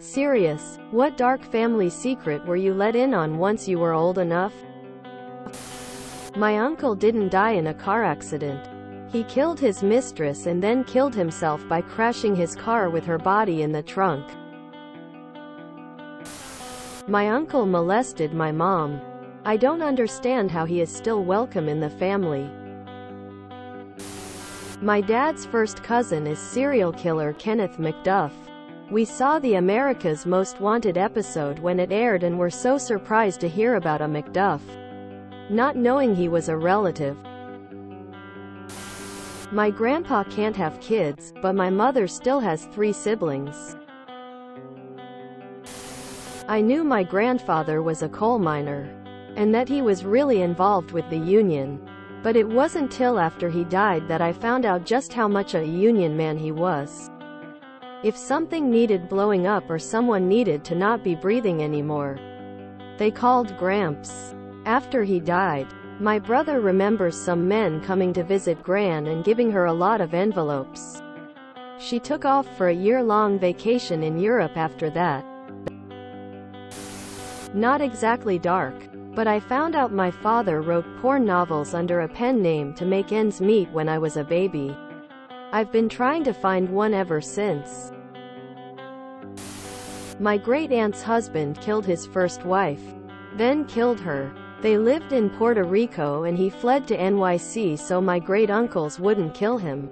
Serious, what dark family secret were you let in on once you were old enough? My uncle didn't die in a car accident. He killed his mistress and then killed himself by crashing his car with her body in the trunk. My uncle molested my mom. I don't understand how he is still welcome in the family. My dad's first cousin is serial killer Kenneth McDuff. We saw the America's Most Wanted episode when it aired and were so surprised to hear about a McDuff, not knowing he was a relative. My grandpa can't have kids, but my mother still has 3 siblings. I knew my grandfather was a coal miner, and that he was really involved with the union, but it wasn't till after he died that I found out just how much a union man he was. If something needed blowing up or someone needed to not be breathing anymore, they called Gramps. After he died, my brother remembers some men coming to visit Gran and giving her a lot of envelopes. She took off for a year-long vacation in Europe after that. Not exactly dark, but I found out my father wrote porn novels under a pen name to make ends meet when I was a baby. I've been trying to find one ever since. My great-aunt's husband killed his first wife, then killed her. They lived in Puerto Rico and he fled to NYC so my great-uncles wouldn't kill him.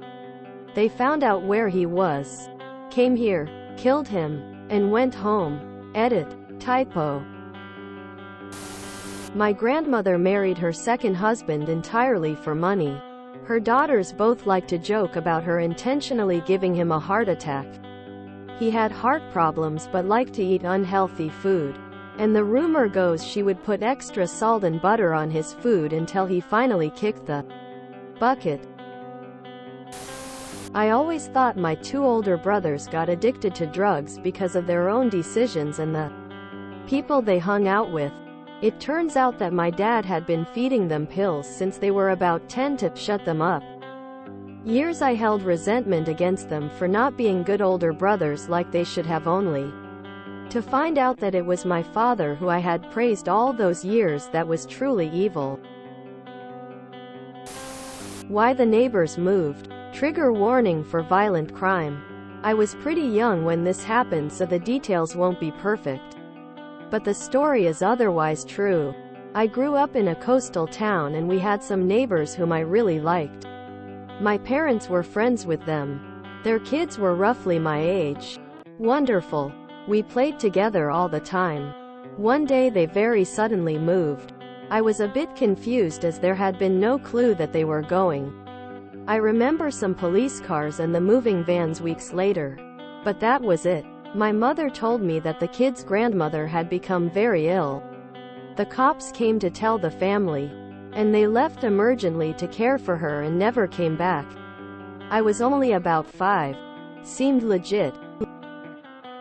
They found out where he was, came here, killed him, and went home. Edit. Typo. My grandmother married her second husband entirely for money. Her daughters both like to joke about her intentionally giving him a heart attack. He had heart problems but liked to eat unhealthy food, and the rumor goes she would put extra salt and butter on his food until he finally kicked the bucket. I always thought my 2 older brothers got addicted to drugs because of their own decisions and the people they hung out with. It turns out that my dad had been feeding them pills since they were about 10 to shut them up. Years I held resentment against them for not being good older brothers like they should have, only to find out that it was my father who I had praised all those years that was truly evil. Why the neighbors moved. Trigger warning for violent crime. I was pretty young when this happened, so the details won't be perfect, but the story is otherwise true. I grew up in a coastal town and we had some neighbors whom I really liked. My parents were friends with them. Their kids were roughly my age. Wonderful. We played together all the time. One day they very suddenly moved. I was a bit confused as there had been no clue that they were going. I remember some police cars and the moving vans weeks later, but that was it. My mother told me that the kid's grandmother had become very ill. The cops came to tell the family, and they left emergently to care for her and never came back. I was only about 5. Seemed legit.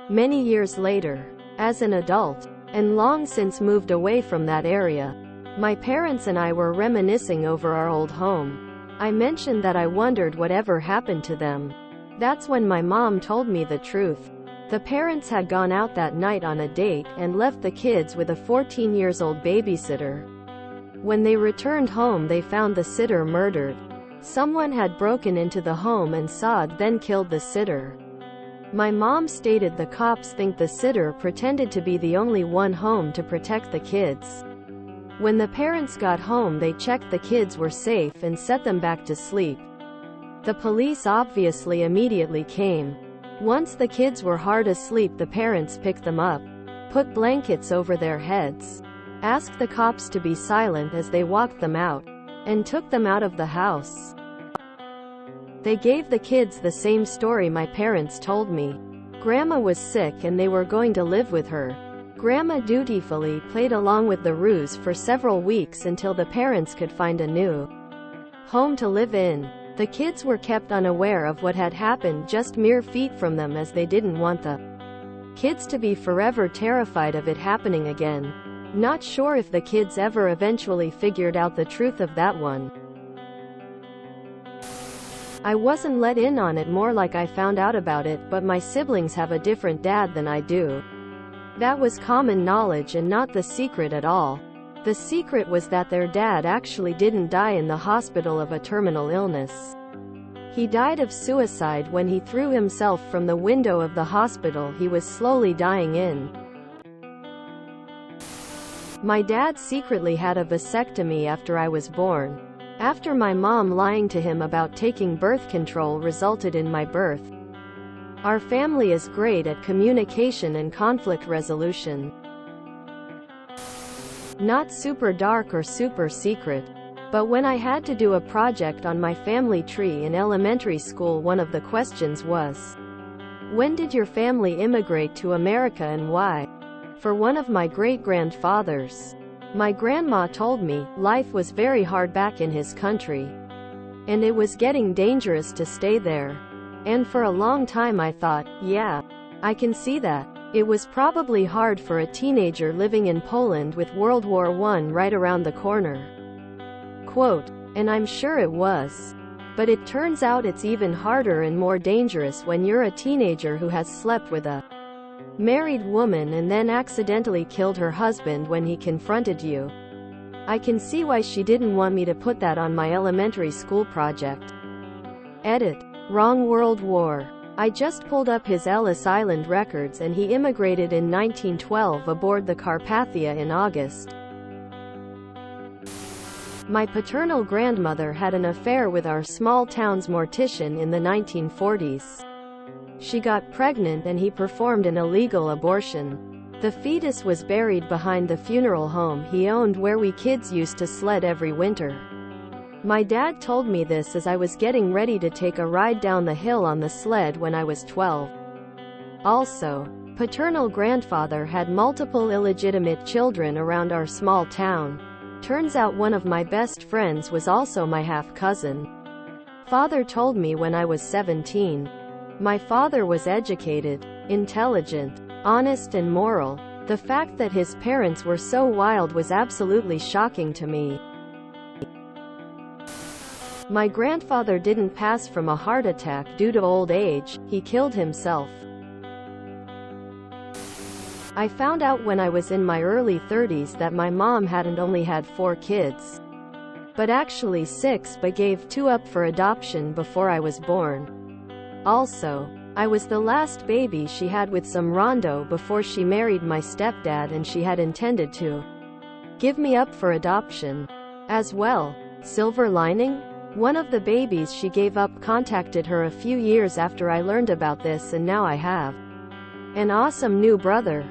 Many years later, as an adult, and long since moved away from that area, my parents and I were reminiscing over our old home. I mentioned that I wondered whatever happened to them. That's when my mom told me the truth. The parents had gone out that night on a date and left the kids with a 14-year-old babysitter. When they returned home, they found the sitter murdered. Someone had broken into the home and sawed then killed the sitter. My mom stated the cops think the sitter pretended to be the only one home to protect the kids. When the parents got home, they checked the kids were safe and set them back to sleep. The police obviously immediately came. Once the kids were hard asleep, the parents picked them up, put blankets over their heads, asked the cops to be silent as they walked them out, and took them out of the house. They gave the kids the same story my parents told me. Grandma was sick and they were going to live with her. Grandma dutifully played along with the ruse for several weeks until the parents could find a new home to live in. The kids were kept unaware of what had happened just mere feet from them, as they didn't want the kids to be forever terrified of it happening again. Not sure if the kids ever eventually figured out the truth of that one. I wasn't let in on it, more like I found out about it, but my siblings have a different dad than I do. That was common knowledge and not the secret at all. The secret was that their dad actually didn't die in the hospital of a terminal illness. He died of suicide when he threw himself from the window of the hospital he was slowly dying in. My dad secretly had a vasectomy after I was born. After my mom lying to him about taking birth control resulted in my birth. Our family is great at communication and conflict resolution. Not super dark or super secret. But when I had to do a project on my family tree in elementary school, one of the questions was, when did your family immigrate to America and why? For one of my great-grandfathers. My grandma told me, life was very hard back in his country. And it was getting dangerous to stay there. And for a long time I thought, yeah, I can see that. It was probably hard for a teenager living in Poland with World War I right around the corner. Quote, and I'm sure it was. But it turns out it's even harder and more dangerous when you're a teenager who has slept with a married woman and then accidentally killed her husband when he confronted you. I can see why she didn't want me to put that on my elementary school project. Edit. Wrong World War. I just pulled up his Ellis Island records and he immigrated in 1912 aboard the Carpathia in August. My paternal grandmother had an affair with our small town's mortician in the 1940s. She got pregnant and he performed an illegal abortion. The fetus was buried behind the funeral home he owned where we kids used to sled every winter. My dad told me this as I was getting ready to take a ride down the hill on the sled when I was 12. Also, paternal grandfather had multiple illegitimate children around our small town. Turns out one of my best friends was also my half-cousin. Father told me when I was 17. My father was educated, intelligent, honest and moral. The fact that his parents were so wild was absolutely shocking to me. My grandfather didn't pass from a heart attack due to old age, he killed himself. I found out when I was in my early 30s that my mom hadn't only had 4 kids, but actually 6, but gave 2 up for adoption before I was born. Also, I was the last baby she had with some rondo before she married my stepdad, and she had intended to give me up for adoption as well. Silver lining? One of the babies she gave up contacted her a few years after I learned about this, and now I have an awesome new brother.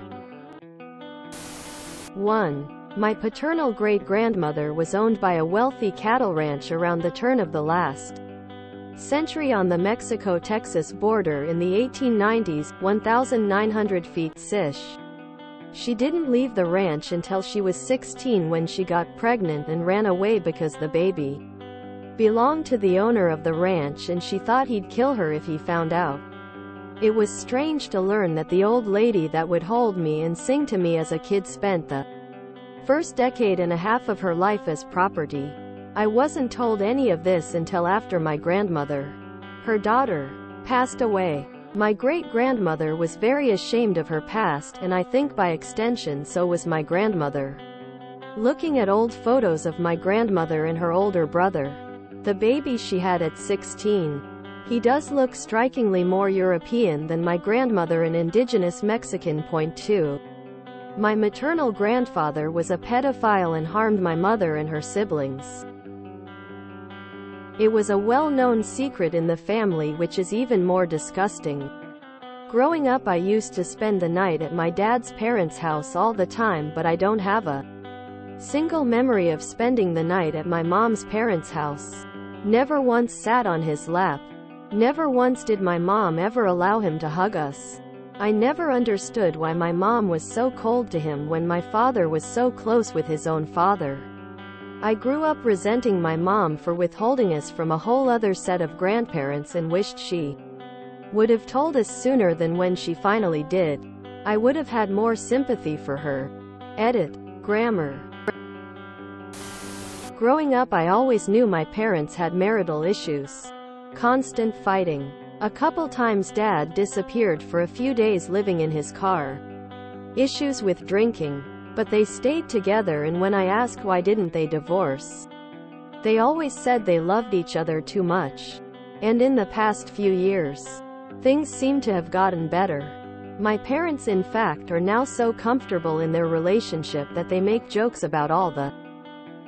1. My paternal great-grandmother was owned by a wealthy cattle ranch around the turn of the last century on the Mexico-Texas border in the 1890s, 1,900 feet cis. She didn't leave the ranch until she was 16 when she got pregnant and ran away because the baby belonged to the owner of the ranch and she thought he'd kill her if he found out. It was strange to learn that the old lady that would hold me and sing to me as a kid spent the first decade and a half of her life as property. I wasn't told any of this until after my grandmother, her daughter, passed away. My great-grandmother was very ashamed of her past, and I think by extension so was my grandmother. Looking at old photos of my grandmother and her older brother, the baby she had at 16, he does look strikingly more European than my grandmother, an indigenous Mexican. Point 2. My maternal grandfather was a pedophile and harmed my mother and her siblings. It was a well-known secret in the family, which is even more disgusting. Growing up, I used to spend the night at my dad's parents' house all the time, but I don't have a single memory of spending the night at my mom's parents' house. Never once sat on his lap. Never once did my mom ever allow him to hug us. I never understood why my mom was so cold to him when my father was so close with his own father. I grew up resenting my mom for withholding us from a whole other set of grandparents and wished she would have told us sooner than when she finally did. I would have had more sympathy for her. Edit. Grammar. Growing up, I always knew my parents had marital issues. Constant fighting. A couple times dad disappeared for a few days living in his car. Issues with drinking. But they stayed together, and when I asked why didn't they divorce, they always said they loved each other too much. And in the past few years, things seem to have gotten better. My parents in fact are now so comfortable in their relationship that they make jokes about all the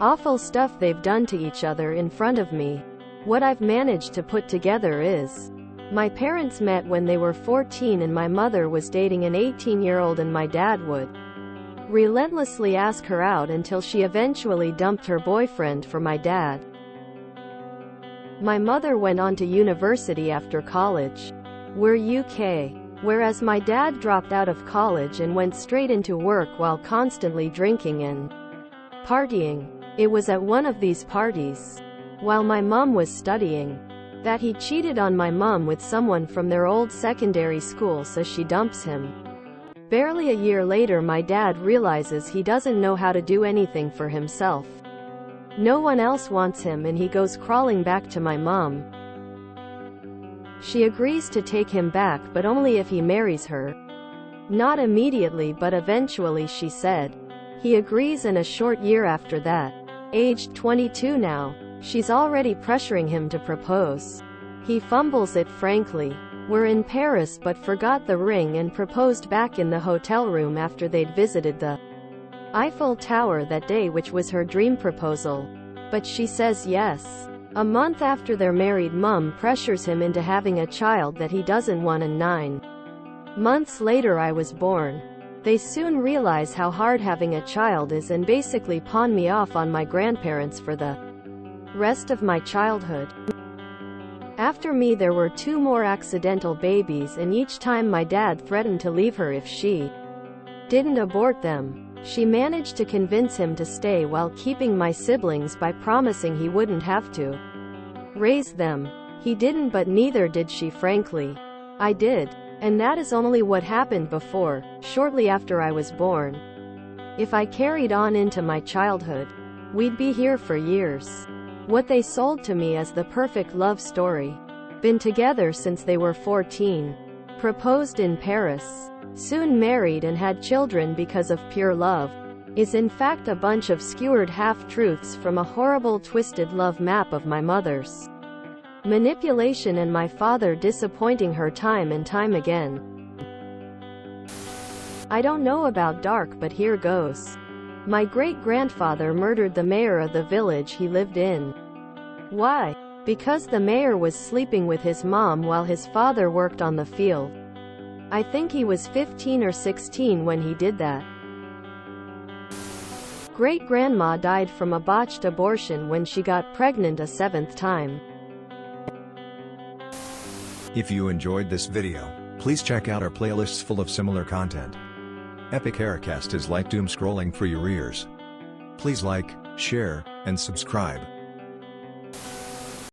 awful stuff they've done to each other in front of me. What I've managed to put together is, my parents met when they were 14 and my mother was dating an 18-year-old, and my dad would relentlessly ask her out until she eventually dumped her boyfriend for my dad. My mother went on to university after college. We're UK. Whereas my dad dropped out of college and went straight into work while constantly drinking and partying. It was at one of these parties, while my mom was studying, that he cheated on my mom with someone from their old secondary school, so she dumps him. Barely a year later, my dad realizes he doesn't know how to do anything for himself. No one else wants him, and he goes crawling back to my mom. She agrees to take him back, but only if he marries her. Not immediately, but eventually, she said. He agrees, and a short year after that, aged 22 now, she's already pressuring him to propose. He fumbles it frankly. We're in Paris but forgot the ring and proposed back in the hotel room after they'd visited the Eiffel Tower that day, which was her dream proposal. But she says yes. A month after they're married, mom pressures him into having a child that he doesn't want, and 9 months later I was born. They soon realize how hard having a child is and basically pawn me off on my grandparents for the rest of my childhood. After me there were 2 more accidental babies, and each time my dad threatened to leave her if she didn't abort them. She managed to convince him to stay while keeping my siblings by promising he wouldn't have to raise them. He didn't, but neither did she, frankly. I did. And that is only what happened before, shortly after I was born. If I carried on into my childhood, we'd be here for years. What they sold to me as the perfect love story. Been together since they were 14. Proposed in Paris. Soon married and had children because of pure love. Is in fact a bunch of skewered half-truths from a horrible twisted love map of my mother's manipulation and my father disappointing her time and time again. I don't know about dark, but here goes. My great-grandfather murdered the mayor of the village he lived in. Why? Because the mayor was sleeping with his mom while his father worked on the field. I think he was 15 or 16 when he did that. Great-grandma died from a botched abortion when she got pregnant a 7th time. If you enjoyed this video, please check out our playlists full of similar content. Epic Haircast is like doom scrolling for your ears. Please like, share, and subscribe.